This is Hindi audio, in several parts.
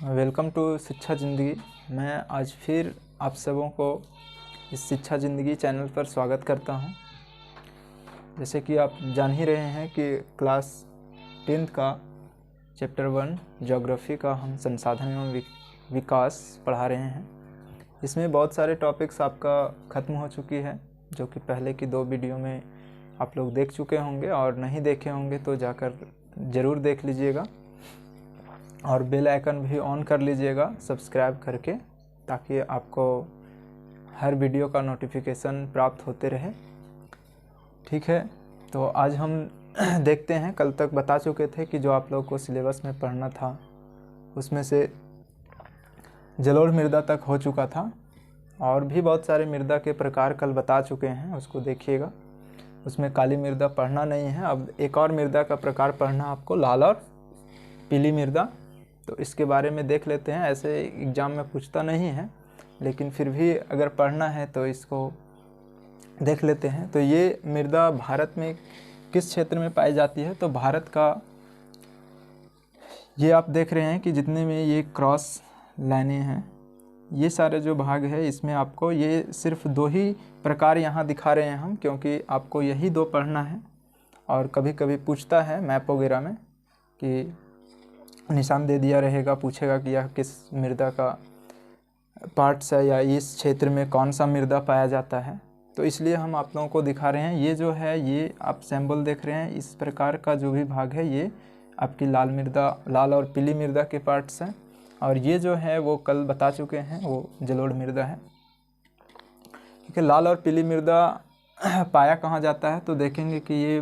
वेलकम टू शिक्षा ज़िंदगी। मैं आज फिर आप सबों को इस शिक्षा ज़िंदगी चैनल पर स्वागत करता हूं। जैसे कि आप जान ही रहे हैं कि क्लास 10th का चैप्टर 1 ज्योग्राफी का हम संसाधन एवं विकास पढ़ा रहे हैं। इसमें बहुत सारे टॉपिक्स आपका ख़त्म हो चुकी है, जो कि पहले की 2 वीडियो में आप लोग देख चुके होंगे, और नहीं देखे होंगे तो जाकर ज़रूर देख लीजिएगा और बेल आइकन भी ऑन कर लीजिएगा सब्सक्राइब करके, ताकि आपको हर वीडियो का नोटिफिकेशन प्राप्त होते रहे। ठीक है, तो आज हम देखते हैं, कल तक बता चुके थे कि जो आप लोगों को सिलेबस में पढ़ना था उसमें से जलोढ़ मृदा तक हो चुका था, और भी बहुत सारे मृदा के प्रकार कल बता चुके हैं, उसको देखिएगा। उसमें काली मृदा पढ़ना नहीं है। अब एक और मृदा का प्रकार पढ़ना आपको, लाल और पीली मृदा। तो इसके बारे में देख लेते हैं। ऐसे एग्ज़ाम में पूछता नहीं है, लेकिन फिर भी अगर पढ़ना है तो इसको देख लेते हैं। तो ये मृदा भारत में किस क्षेत्र में पाई जाती है? तो भारत का ये आप देख रहे हैं कि जितने में ये क्रॉस लाइनें हैं, ये सारे जो भाग है, इसमें आपको ये सिर्फ 2 ही प्रकार यहाँ दिखा रहे हैं हम, क्योंकि आपको यही 2 पढ़ना है। और कभी कभी पूछता है मैप वगैरह में कि निशान दे दिया रहेगा, पूछेगा कि यह किस मृदा का पार्ट्स है या इस क्षेत्र में कौन सा मृदा पाया जाता है। तो इसलिए हम आप लोगों को दिखा रहे हैं। ये जो है, ये आप सैम्बल देख रहे हैं, इस प्रकार का जो भी भाग है ये आपकी लाल और पीली मृदा के पार्ट्स हैं। और ये जो है वो कल बता चुके हैं, वो जलोढ़ मृदा है। ठीक है, लाल और पीली मृदा पाया कहाँ जाता है? तो देखेंगे कि ये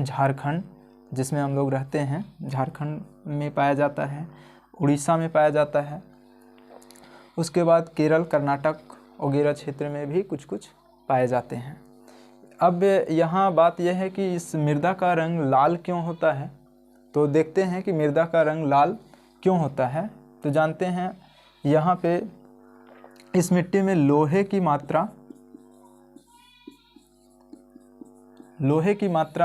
झारखंड, जिसमें हम लोग रहते हैं, झारखंड में पाया जाता है, उड़ीसा में पाया जाता है। उसके बाद केरल, कर्नाटक वगैरह क्षेत्र में भी कुछ कुछ पाए जाते हैं। अब यहाँ बात यह है कि इस मृदा का रंग लाल क्यों होता है? तो देखते हैं कि मृदा का रंग लाल क्यों होता है। तो जानते हैं, यहाँ पे इस मिट्टी में लोहे की मात्रा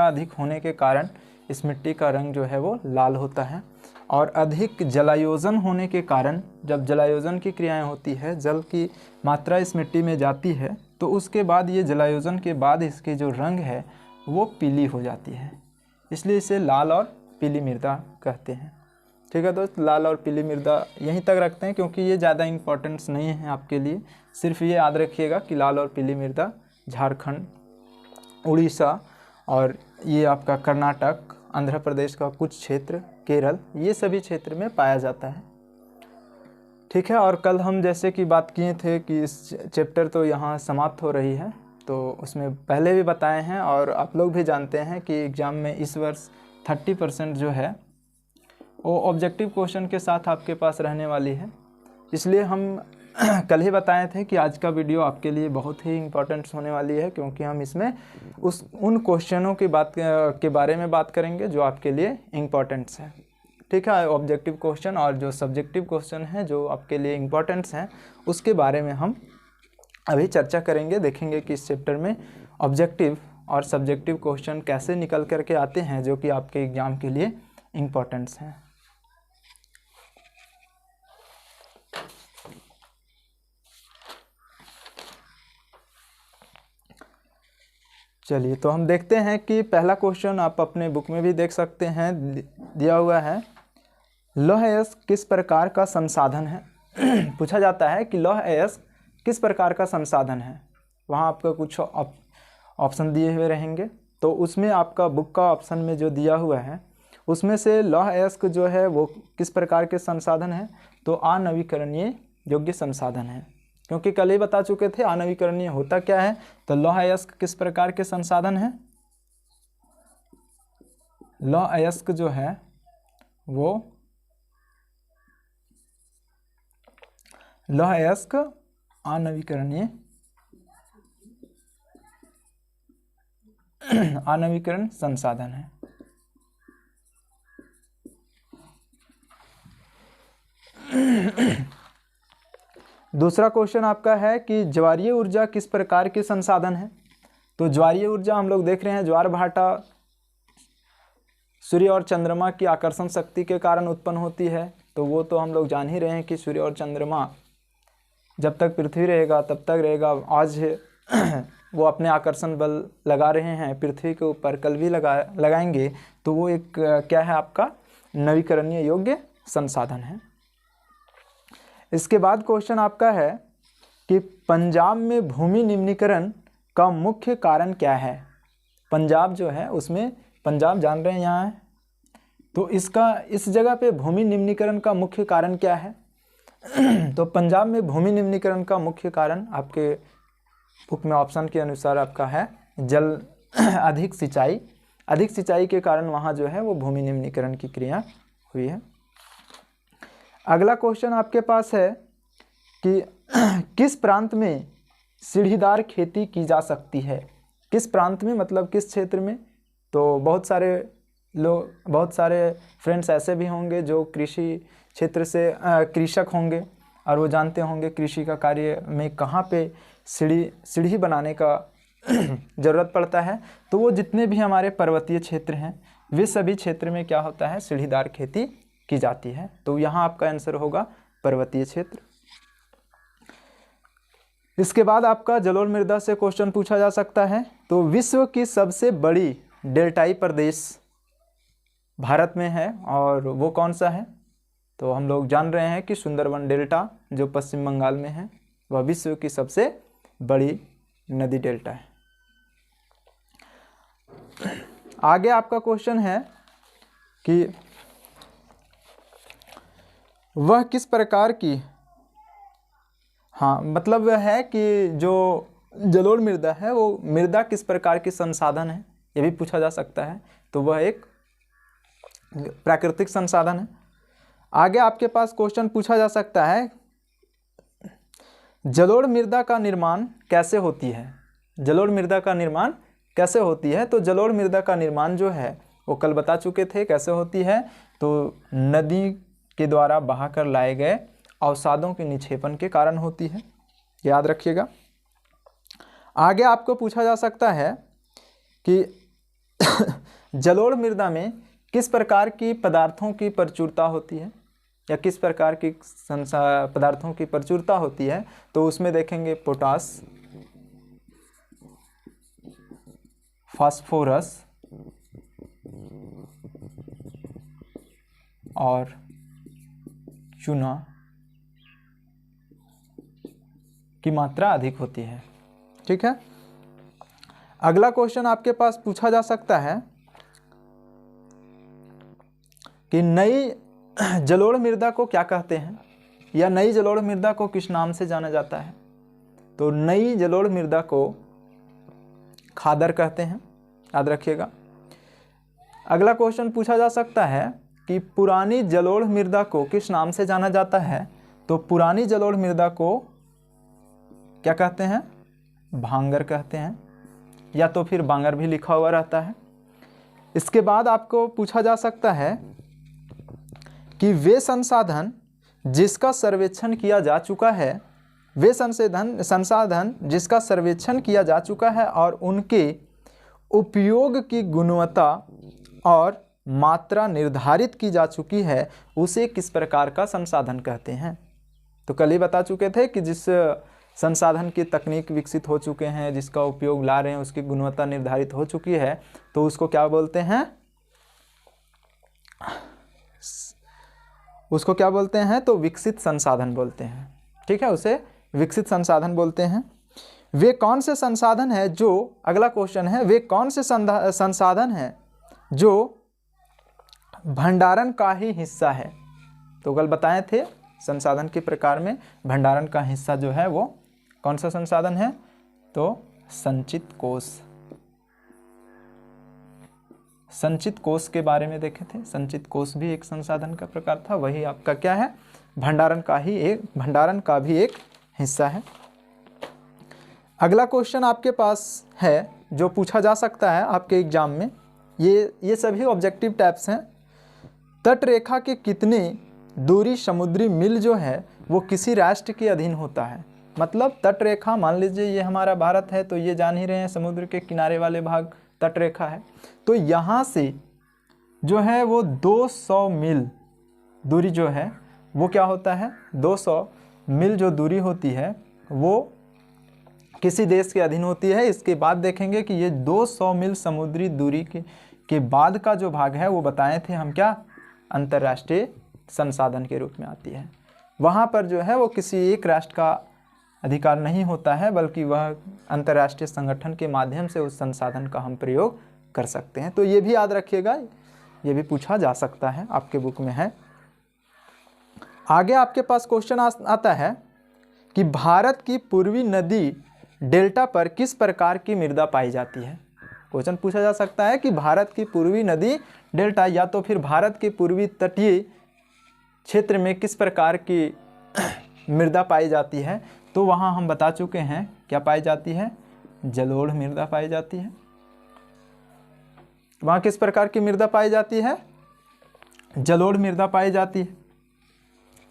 अधिक होने के कारण इस मिट्टी का रंग जो है वो लाल होता है। और अधिक जलायोजन होने के कारण, जब जलायोजन की क्रियाएं होती है, जल की मात्रा इस मिट्टी में जाती है, तो उसके बाद ये जलायोजन के बाद इसकी जो रंग है वो पीली हो जाती है। इसलिए इसे लाल और पीली मृदा कहते हैं। ठीक है दोस्त, लाल और पीली मृदा यहीं तक रखते हैं, क्योंकि ये ज़्यादा इम्पोर्टेंस नहीं है आपके लिए। सिर्फ ये याद रखिएगा कि लाल और पीली मृदा झारखंड, उड़ीसा और ये आपका कर्नाटक, आंध्र प्रदेश का कुछ क्षेत्र, केरल, ये सभी क्षेत्र में पाया जाता है। ठीक है, और कल हम जैसे कि बात किए थे कि इस चैप्टर तो यहाँ समाप्त हो रही है, तो उसमें पहले भी बताए हैं, और आप लोग भी जानते हैं कि एग्ज़ाम में इस वर्ष 30% जो है वो ऑब्जेक्टिव क्वेश्चन के साथ आपके पास रहने वाली है। इसलिए हम कल ही बताए थे कि आज का वीडियो आपके लिए बहुत ही इम्पोर्टेंट होने वाली है, क्योंकि हम इसमें उन क्वेश्चनों की के बारे में बात करेंगे जो आपके लिए इम्पोर्टेंट्स हैं। ठीक है, ऑब्जेक्टिव क्वेश्चन और जो सब्जेक्टिव क्वेश्चन हैं जो आपके लिए इम्पोर्टेंट्स हैं, उसके बारे में हम अभी चर्चा करेंगे। देखेंगे कि इस चैप्टर में ऑब्जेक्टिव और सब्जेक्टिव क्वेश्चन कैसे निकल करके आते हैं, जो कि आपके एग्ज़ाम के लिए इम्पोर्टेंट्स हैं। चलिए, तो हम देखते हैं कि पहला क्वेश्चन आप अपने बुक में भी देख सकते हैं, दिया हुआ है, लौह अयस्क किस प्रकार का संसाधन है? पूछा जाता है कि लौह अयस्क किस प्रकार का संसाधन है। वहाँ आपका कुछ ऑप्शन दिए हुए रहेंगे, तो उसमें आपका बुक का ऑप्शन में जो दिया हुआ है, उसमें से लौह अयस्क जो है वो किस प्रकार के संसाधन है? तो अनवीकरणीय योग्य संसाधन है। क्योंकि कल ही बता चुके थे अनवीकरणीय होता क्या है। तो लौह अयस्क किस प्रकार के संसाधन है? लौह अयस्क जो है वो लौह अयस्क अनवीकरण संसाधन है। दूसरा क्वेश्चन आपका है कि ज्वारीय ऊर्जा किस प्रकार के संसाधन है? तो ज्वारीय ऊर्जा हम लोग देख रहे हैं, ज्वार भाटा सूर्य और चंद्रमा की आकर्षण शक्ति के कारण उत्पन्न होती है। तो वो तो हम लोग जान ही रहे हैं कि सूर्य और चंद्रमा जब तक पृथ्वी रहेगा तब तक रहेगा। आज वो अपने आकर्षण बल लगा रहे हैं पृथ्वी के ऊपर, कल भी लगाएंगे। तो वो एक क्या है, आपका नवीकरणीय योग्य संसाधन है। इसके बाद क्वेश्चन आपका है कि पंजाब में भूमि निम्नीकरण का मुख्य कारण क्या है। पंजाब जो है उसमें, पंजाब जान रहे हैं यहाँ है, तो इसका इस जगह पे भूमि निम्नीकरण का मुख्य कारण क्या है। तो पंजाब में भूमि निम्नीकरण का मुख्य कारण आपके बुक में ऑप्शन के अनुसार आपका है जल अधिक सिंचाई के कारण वहाँ जो है वो भूमि निम्नीकरण की क्रिया हुई है। अगला क्वेश्चन आपके पास है कि किस प्रांत में सीढ़ीदार खेती की जा सकती है। किस प्रांत में मतलब किस क्षेत्र में। तो बहुत सारे फ्रेंड्स ऐसे भी होंगे जो कृषि क्षेत्र से कृषक होंगे और वो जानते होंगे कृषि का कार्य में कहाँ पे सीढ़ी बनाने का ज़रूरत पड़ता है। तो वो जितने भी हमारे पर्वतीय क्षेत्र हैं वे सभी क्षेत्र में क्या होता है, सीढ़ीदार खेती की जाती है। तो यहाँ आपका आंसर होगा पर्वतीय क्षेत्र। इसके बाद आपका जलोढ़ मृदा से क्वेश्चन पूछा जा सकता है। तो विश्व की सबसे बड़ी डेल्टाई प्रदेश भारत में है और वो कौन सा है। तो हम लोग जान रहे हैं कि सुंदरवन डेल्टा जो पश्चिम बंगाल में है वह विश्व की सबसे बड़ी नदी डेल्टा है। आगे आपका क्वेश्चन है कि वह किस प्रकार की, हाँ मतलब है कि जो जलोढ़ मृदा है वो मृदा किस प्रकार की संसाधन है, ये भी पूछा जा सकता है। तो वह एक प्राकृतिक संसाधन है। आगे आपके पास क्वेश्चन पूछा जा सकता है जलोढ़ मृदा का निर्माण कैसे होती है। जलोढ़ मृदा का निर्माण कैसे होती है। तो जलोढ़ मृदा का निर्माण जो है वो कल बता चुके थे कैसे होती है। तो नदी के द्वारा बहाकर लाए गए अवसादों के निक्षेपण के कारण होती है, याद रखिएगा। आगे आपको पूछा जा सकता है कि जलोढ़ मृदा में किस प्रकार की पदार्थों की प्रचुरता होती है या किस प्रकार की पदार्थों की प्रचुरता होती है। तो उसमें देखेंगे पोटास, फास्फोरस और चूना की मात्रा अधिक होती है। ठीक है। अगला क्वेश्चन आपके पास पूछा जा सकता है कि नई जलोढ़ मृदा को क्या कहते हैं या नई जलोढ़ मृदा को किस नाम से जाना जाता है। तो नई जलोढ़ मृदा को खादर कहते हैं, याद रखिएगा। अगला क्वेश्चन पूछा जा सकता है कि पुरानी जलोढ़ मृदा को किस नाम से जाना जाता है। तो पुरानी जलोढ़ मृदा को क्या कहते हैं, भांगर कहते हैं, या तो फिर बांगर भी लिखा हुआ रहता है। इसके बाद आपको पूछा जा सकता है कि वे संसाधन जिसका सर्वेक्षण किया जा चुका है, वे संसाधन जिसका सर्वेक्षण किया जा चुका है और उनके उपयोग की गुणवत्ता और मात्रा निर्धारित की जा चुकी है, उसे किस प्रकार का संसाधन कहते हैं। तो कल ही बता चुके थे कि जिस संसाधन की तकनीक विकसित हो चुके हैं, जिसका उपयोग ला रहे हैं, उसकी गुणवत्ता निर्धारित हो चुकी है, तो उसको क्या बोलते हैं, उसको क्या बोलते हैं, तो विकसित संसाधन बोलते हैं। ठीक है, उसे विकसित संसाधन बोलते हैं। वे कौन से संसाधन है जो, अगला क्वेश्चन है, वे कौन से संसाधन है जो भंडारण का ही हिस्सा है। तो कल बताए थे संसाधन के प्रकार में भंडारण का हिस्सा जो है वो कौन सा संसाधन है, तो संचित कोष। संचित कोष के बारे में देखे थे, संचित कोष भी एक संसाधन का प्रकार था, वही आपका क्या है, भंडारण का भी एक हिस्सा है। अगला क्वेश्चन आपके पास है जो पूछा जा सकता है आपके एग्जाम में, ये सभी ऑब्जेक्टिव टाइप्स हैं। तट रेखा के कितने दूरी समुद्री मील जो है वो किसी राष्ट्र के अधीन होता है। मतलब तट रेखा, मान लीजिए ये हमारा भारत है, तो ये जान ही रहे हैं समुद्र के किनारे वाले भाग तट रेखा है। तो यहाँ से जो है वो 200 मील दूरी जो है वो क्या होता है, 200 मील जो दूरी होती है वो किसी देश के अधीन होती है। इसके बाद देखेंगे कि ये 200 मील समुद्री दूरी के बाद का जो भाग है वो बताए थे हम क्या, अंतर्राष्ट्रीय संसाधन के रूप में आती है। वहाँ पर जो है वो किसी एक राष्ट्र का अधिकार नहीं होता है, बल्कि वह अंतर्राष्ट्रीय संगठन के माध्यम से उस संसाधन का हम प्रयोग कर सकते हैं। तो ये भी याद रखिएगा, ये भी पूछा जा सकता है, आपके बुक में है। आगे आपके पास क्वेश्चन आता है कि भारत की पूर्वी नदी डेल्टा पर किस प्रकार की मृदा पाई जाती है। क्वेश्चन पूछा जा सकता है कि भारत की पूर्वी नदी डेल्टा या तो फिर भारत के पूर्वी तटीय क्षेत्र में किस प्रकार की मृदा पाई जाती है। तो वहाँ हम बता चुके हैं क्या पाई जाती है, जलोढ़ मृदा पाई जाती है। वहाँ किस प्रकार की मृदा पाई जाती है, जलोढ़ मृदा पाई जाती है।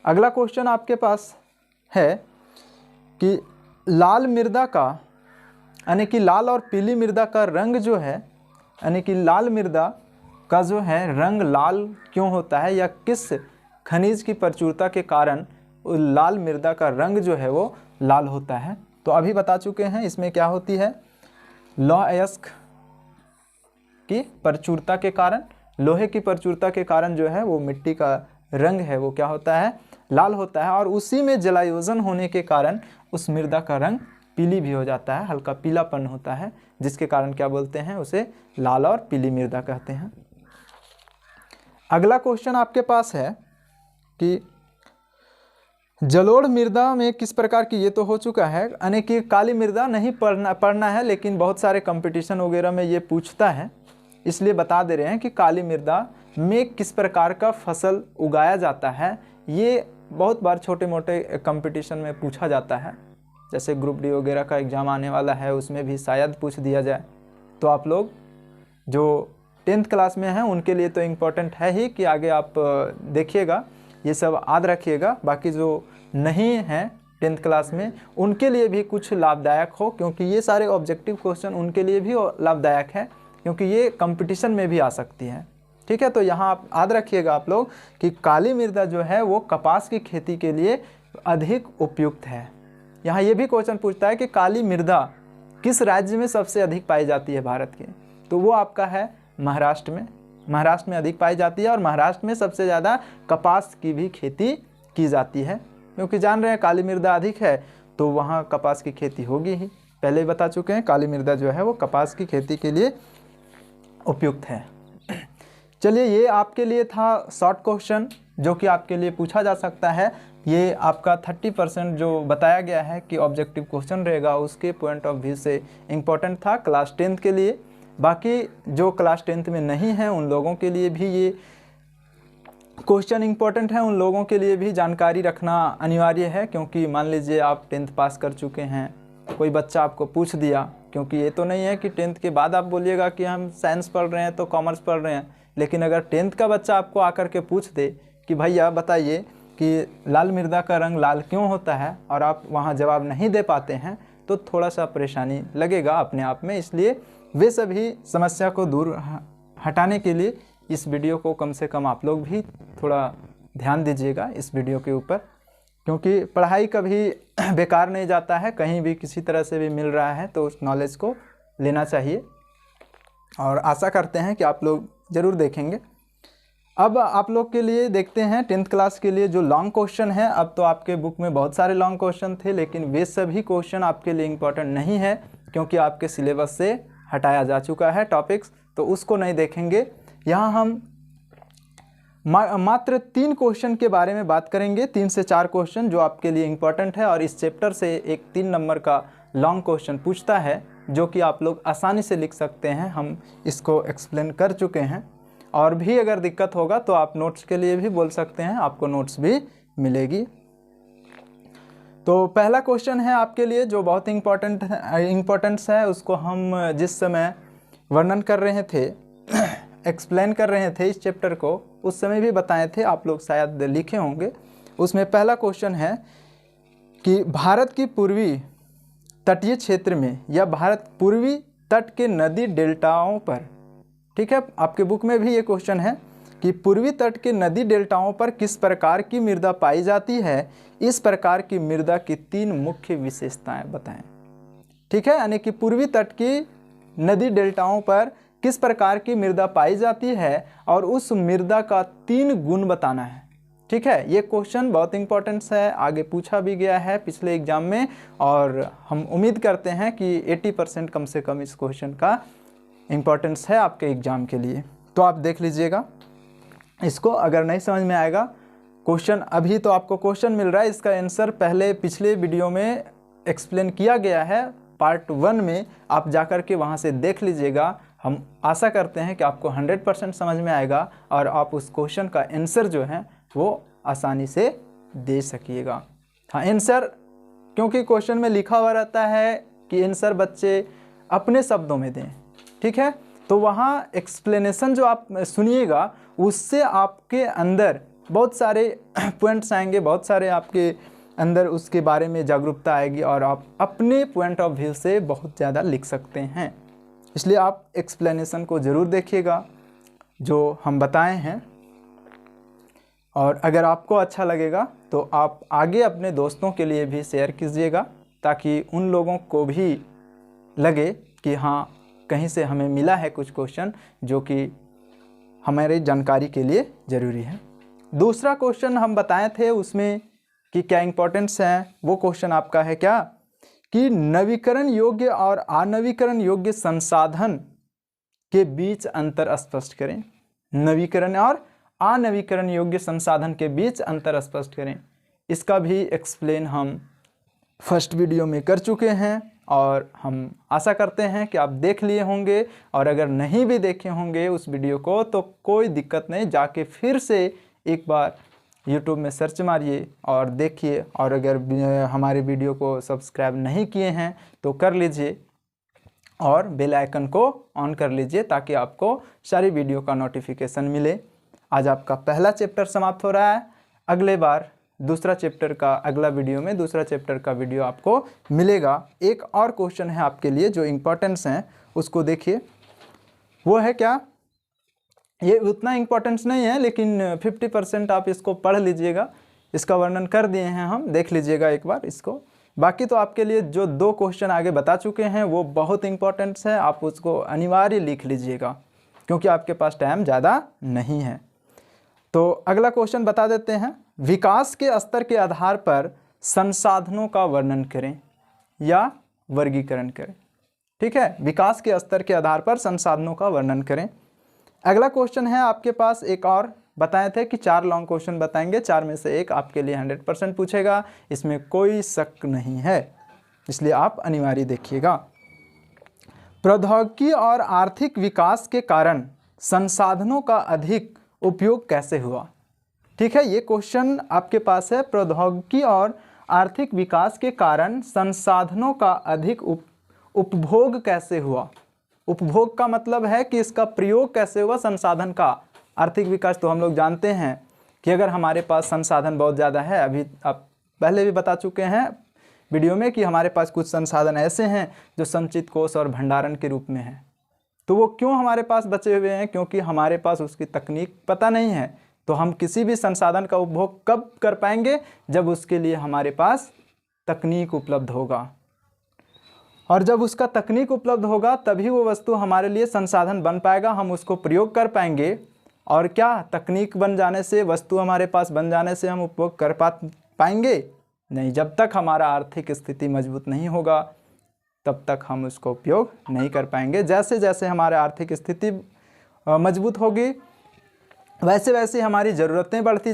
अगला क्वेश्चन आपके पास है कि लाल मृदा का यानी कि लाल और पीली मृदा का रंग जो है, यानी कि लाल मृदा का जो है रंग लाल क्यों होता है, या किस खनिज की प्रचुरता के कारण लाल मृदा का रंग जो है वो लाल होता है। तो अभी बता चुके हैं इसमें क्या होती है, लौह अयस्क की प्रचुरता के कारण, लोहे की प्रचुरता के कारण जो है वो मिट्टी का रंग है वो क्या होता है, लाल होता है। और उसी में जलायोजन होने के कारण उस मृदा का रंग पीली भी हो जाता है, हल्का पीलापन होता है, जिसके कारण क्या बोलते हैं, उसे लाल और पीली मृदा कहते हैं। अगला क्वेश्चन आपके पास है कि जलोढ़ मृदा में किस प्रकार की, ये तो हो चुका है, यानी कि काली मृदा नहीं पढ़ना है, लेकिन बहुत सारे कंपटीशन वगैरह में ये पूछता है, इसलिए बता दे रहे हैं कि काली मृदा में किस प्रकार का फसल उगाया जाता है। ये बहुत बार छोटे मोटे कंपटीशन में पूछा जाता है, जैसे ग्रुप डी वगैरह का एग्ज़ाम आने वाला है, उसमें भी शायद पूछ दिया जाए। तो आप लोग जो 10th क्लास में हैं उनके लिए तो इम्पोर्टेंट है ही कि आगे आप देखिएगा, ये सब याद रखिएगा। बाकी जो नहीं हैं 10th क्लास में उनके लिए भी कुछ लाभदायक हो, क्योंकि ये सारे ऑब्जेक्टिव क्वेश्चन उनके लिए भी लाभदायक है, क्योंकि ये कंपटीशन में भी आ सकती है। ठीक है, तो यहाँ आप याद रखिएगा आप लोग कि काली मृदा जो है वो कपास की खेती के लिए अधिक उपयुक्त है। यहाँ ये भी क्वेश्चन पूछता है कि काली मृदा किस राज्य में सबसे अधिक पाई जाती है भारत के, तो वो आपका है महाराष्ट्र में। महाराष्ट्र में अधिक पाई जाती है, और महाराष्ट्र में सबसे ज़्यादा कपास की भी खेती की जाती है, क्योंकि जान रहे हैं काली मृदा अधिक है तो वहाँ कपास की खेती होगी ही। पहले ही बता चुके हैं काली मृदा जो है वो कपास की खेती के लिए उपयुक्त है। चलिए, ये आपके लिए था शॉर्ट क्वेश्चन जो कि आपके लिए पूछा जा सकता है। ये आपका 30% जो बताया गया है कि ऑब्जेक्टिव क्वेश्चन रहेगा, उसके पॉइंट ऑफ व्यू से इम्पोर्टेंट था क्लास 10th के लिए। बाकी जो क्लास 10th में नहीं है उन लोगों के लिए भी ये क्वेश्चन इम्पोर्टेंट है, उन लोगों के लिए भी जानकारी रखना अनिवार्य है। क्योंकि मान लीजिए आप 10th पास कर चुके हैं, कोई बच्चा आपको पूछ दिया, क्योंकि ये तो नहीं है कि 10th के बाद आप बोलिएगा कि हम साइंस पढ़ रहे हैं तो कॉमर्स पढ़ रहे हैं, लेकिन अगर 10th का बच्चा आपको आकर के पूछ दे कि भैया बताइए कि लाल मृदा का रंग लाल क्यों होता है, और आप वहाँ जवाब नहीं दे पाते हैं, तो थोड़ा सा परेशानी लगेगा अपने आप में। इसलिए वे सभी समस्या को दूर हटाने के लिए इस वीडियो को कम से कम आप लोग भी थोड़ा ध्यान दीजिएगा इस वीडियो के ऊपर, क्योंकि पढ़ाई कभी बेकार नहीं जाता है, कहीं भी किसी तरह से भी मिल रहा है तो उस नॉलेज को लेना चाहिए। और आशा करते हैं कि आप लोग ज़रूर देखेंगे। अब आप लोग के लिए देखते हैं 10th क्लास के लिए जो लॉन्ग क्वेश्चन है। अब तो आपके बुक में बहुत सारे लॉन्ग क्वेश्चन थे, लेकिन वे सभी क्वेश्चन आपके लिए इम्पोर्टेंट नहीं है, क्योंकि आपके सिलेबस से हटाया जा चुका है टॉपिक्स, तो उसको नहीं देखेंगे। यहाँ हम मात्र 3 क्वेश्चन के बारे में बात करेंगे, 3 से 4 क्वेश्चन जो आपके लिए इम्पोर्टेंट है। और इस चैप्टर से एक 3 नंबर का लॉन्ग क्वेश्चन पूछता है, जो कि आप लोग आसानी से लिख सकते हैं। हम इसको एक्सप्लेन कर चुके हैं, और भी अगर दिक्कत होगा तो आप नोट्स के लिए भी बोल सकते हैं, आपको नोट्स भी मिलेगी। तो पहला क्वेश्चन है आपके लिए जो बहुत इम्पोर्टेंस है, उसको हम जिस समय वर्णन कर रहे थे, एक्सप्लेन कर रहे थे इस चैप्टर को, उस समय भी बताए थे, आप लोग शायद लिखे होंगे। उसमें पहला क्वेश्चन है कि भारत की पूर्वी तटीय क्षेत्र में या भारत पूर्वी तट के नदी डेल्टाओं पर, ठीक है, आपके बुक में भी ये क्वेश्चन है कि पूर्वी तट के नदी डेल्टाओं पर किस प्रकार की मृदा पाई जाती है, इस प्रकार की मृदा की 3 मुख्य विशेषताएं बताएं। ठीक है, यानी कि पूर्वी तट की नदी डेल्टाओं पर किस प्रकार की मृदा पाई जाती है और उस मृदा का 3 गुण बताना है। ठीक है, ये क्वेश्चन बहुत इंपॉर्टेंट है, आगे पूछा भी गया है पिछले एग्जाम में, और हम उम्मीद करते हैं कि 80% कम से कम इस क्वेश्चन का इम्पोर्टेंस है आपके एग्जाम के लिए। तो आप देख लीजिएगा इसको, अगर नहीं समझ में आएगा क्वेश्चन, अभी तो आपको क्वेश्चन मिल रहा है, इसका आंसर पहले पिछले वीडियो में एक्सप्लेन किया गया है पार्ट 1 में, आप जाकर के वहाँ से देख लीजिएगा। हम आशा करते हैं कि आपको 100% समझ में आएगा और आप उस क्वेश्चन का आंसर जो है वो आसानी से दे सकिएगा। हाँ, आंसर क्योंकि क्वेश्चन में लिखा हुआ रहता है कि आंसर बच्चे अपने शब्दों में दें। ठीक है, तो वहाँ एक्सप्लेनेशन जो आप सुनिएगा उससे आपके अंदर बहुत सारे पॉइंट्स आएंगे, बहुत सारे आपके अंदर उसके बारे में जागरूकता आएगी और आप अपने पॉइंट ऑफ व्यू से बहुत ज़्यादा लिख सकते हैं। इसलिए आप एक्सप्लेनेशन को ज़रूर देखिएगा जो हम बताए हैं, और अगर आपको अच्छा लगेगा तो आप आगे अपने दोस्तों के लिए भी शेयर कीजिएगा, ताकि उन लोगों को भी लगे कि हाँ, कहीं से हमें मिला है कुछ क्वेश्चन जो कि हमारी जानकारी के लिए ज़रूरी है। दूसरा क्वेश्चन हम बताए थे उसमें कि क्या इंपॉर्टेंस है, वो क्वेश्चन आपका है क्या कि नवीकरण योग्य और अनवीकरण योग्य संसाधन के बीच अंतर स्पष्ट करें। नवीकरण और अनवीकरण योग्य संसाधन के बीच अंतर स्पष्ट करें। इसका भी एक्सप्लेन हम फर्स्ट वीडियो में कर चुके हैं और हम आशा करते हैं कि आप देख लिए होंगे, और अगर नहीं भी देखे होंगे उस वीडियो को तो कोई दिक्कत नहीं, जाके फिर से एक बार YouTube में सर्च मारिए और देखिए, और अगर हमारे वीडियो को सब्सक्राइब नहीं किए हैं तो कर लीजिए और बेल आइकन को ऑन कर लीजिए ताकि आपको सारी वीडियो का नोटिफिकेशन मिले। आज आपका पहला चैप्टर समाप्त हो रहा है, अगले बार दूसरा चैप्टर का अगला वीडियो में दूसरा चैप्टर का वीडियो आपको मिलेगा। एक और क्वेश्चन है आपके लिए जो इम्पोर्टेंस हैं उसको देखिए, वो है क्या, ये उतना इम्पोर्टेंस नहीं है लेकिन 50% आप इसको पढ़ लीजिएगा, इसका वर्णन कर दिए हैं हम, देख लीजिएगा एक बार इसको। बाकी तो आपके लिए जो 2 क्वेश्चन आगे बता चुके हैं वो बहुत इम्पोर्टेंट्स है, आप उसको अनिवार्य लिख लीजिएगा क्योंकि आपके पास टाइम ज़्यादा नहीं है। तो अगला क्वेश्चन बता देते हैं, विकास के स्तर के आधार पर संसाधनों का वर्णन करें या वर्गीकरण करें। ठीक है, विकास के स्तर के आधार पर संसाधनों का वर्णन करें। अगला क्वेश्चन है आपके पास एक और, बताए थे कि 4 लॉन्ग क्वेश्चन बताएंगे, 4 में से एक आपके लिए 100% पूछेगा, इसमें कोई शक नहीं है, इसलिए आप अनिवार्य देखिएगा। प्रौद्योगिकी और आर्थिक विकास के कारण संसाधनों का अधिक उपयोग कैसे हुआ। ठीक है, ये क्वेश्चन आपके पास है, प्रौद्योगिकी और आर्थिक विकास के कारण संसाधनों का अधिक उपभोग कैसे हुआ। उपभोग का मतलब है कि इसका प्रयोग कैसे हुआ संसाधन का। आर्थिक विकास तो हम लोग जानते हैं कि अगर हमारे पास संसाधन बहुत ज़्यादा है, अभी आप पहले भी बता चुके हैं वीडियो में कि हमारे पास कुछ संसाधन ऐसे हैं जो संचित कोष और भंडारण के रूप में हैं, तो वो क्यों हमारे पास बचे हुए हैं, क्योंकि हमारे पास उसकी तकनीक पता नहीं है। तो हम किसी भी संसाधन का उपभोग कब कर पाएंगे, जब उसके लिए हमारे पास तकनीक उपलब्ध होगा, और जब उसका तकनीक उपलब्ध होगा तभी वो वस्तु हमारे लिए संसाधन बन पाएगा, हम उसको प्रयोग कर पाएंगे। और क्या तकनीक बन जाने से, वस्तु हमारे पास बन जाने से हम उपभोग कर पाएंगे? नहीं, जब तक हमारा आर्थिक स्थिति मजबूत नहीं होगा तब तक हम उसको उपयोग नहीं कर पाएंगे। जैसे जैसे हमारी आर्थिक स्थिति मजबूत होगी वैसे वैसे हमारी ज़रूरतें बढ़ती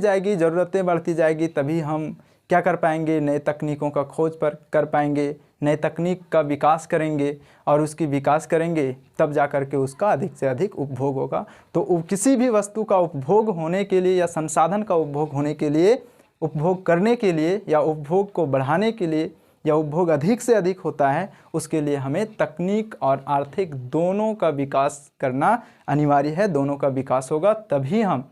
जाएगी, तभी हम क्या कर पाएंगे, नए तकनीकों का खोज कर पाएंगे, नए तकनीक का विकास करेंगे, और उसकी विकास करेंगे तब जा कर के उसका अधिक से अधिक उपभोग होगा। तो किसी भी वस्तु का उपभोग होने के लिए या संसाधन का उपभोग होने के लिए, उपभोग करने के लिए या उपभोग को बढ़ाने के लिए या उपभोग अधिक से अधिक होता है, उसके लिए हमें तकनीक और आर्थिक दोनों का विकास करना अनिवार्य है। दोनों का विकास होगा तभी हम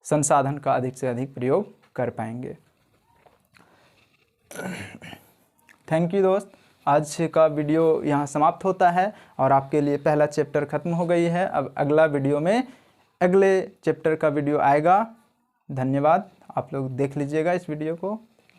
संसाधन का अधिक से अधिक प्रयोग कर पाएंगे। थैंक यू दोस्त, आज का वीडियो यहाँ समाप्त होता है और आपके लिए पहला चैप्टर ख़त्म हो गई है। अब अगला वीडियो में अगले चैप्टर का वीडियो आएगा। धन्यवाद, आप लोग देख लीजिएगा इस वीडियो को।